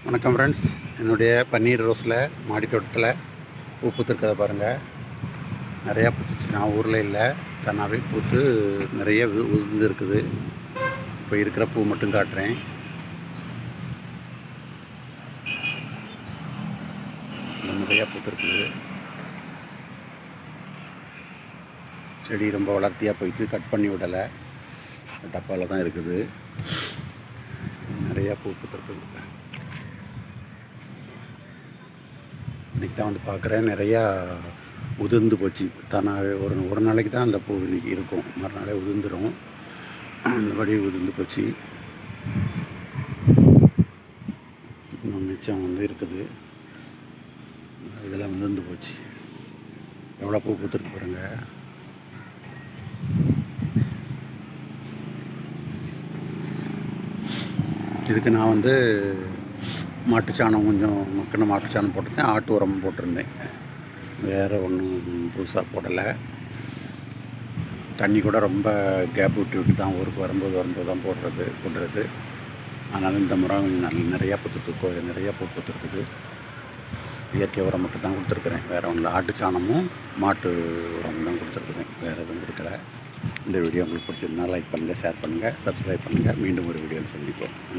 வணக்கம் ஃப்ரெண்ட்ஸ். என்னுடைய பன்னீர் ரோஸில் மாடி தோட்டத்தில் பூ பூத்துருக்கதை பாருங்கள். நிறையா பூத்துச்சு. நான் ஊரில் இல்லை, தன்னாவே பூத்து நிறைய உதிர்ந்து இருக்குது. இப்போ இருக்கிற பூ மட்டும் காட்டுறேன். நிறையா பூத்துருக்குது. செடி ரொம்ப வளர்த்தியாக போயிட்டு கட் பண்ணி விடலை, டப்பாவில் தான் இருக்குது. நிறையா பூ பூத்துருக்குது. இன்றைக்கி தான் வந்து பார்க்குறேன், நிறையா உதிர்ந்து போச்சு. தானாகவே ஒரு நாளைக்கு தான் அந்த பூ இன்றைக்கி இருக்கும், மறுநாளே உதிர்ந்துடும். அந்தபடி உதிர்ந்து போச்சு. இன்னும் மிச்சம் வந்து இருக்குது. இதெல்லாம் உதிர்ந்து போச்சு. எவ்வளோ பூ பூத்துருக்கு பாருங்க. இதுக்கு நான் வந்து மாட்டுச்சாணம், கொஞ்சம் மக்கின மாட்டுச்சாணம் போட்டிருந்தேன். ஆட்டு உரம் போட்டிருந்தேன். வேறு ஒன்றும் புதுசாக போடலை. தண்ணி கூட ரொம்ப கேப் விட்டு தான் ஊருக்கு வரும்போது தான் போடுறது. அதனால் இந்த முறை நிறையா நிறையா பூ பூத்துருக்குது. இயற்கை உரம் மட்டும் தான் கொடுத்துருக்குறேன், வேறு ஒன்றும் இல்லை. ஆட்டுச்சாணமும் மாட்டு உரம் தான் கொடுத்துருக்குறேன், வேறு எதுவும் கொடுக்கல. இந்த வீடியோ உங்களுக்கு பிடிச்சிருந்தா லைக் பண்ணுங்கள், ஷேர் பண்ணுங்கள், சப்ஸ்கிரைப் பண்ணுங்கள். மீண்டும் ஒரு வீடியோவில் சந்திப்போம்.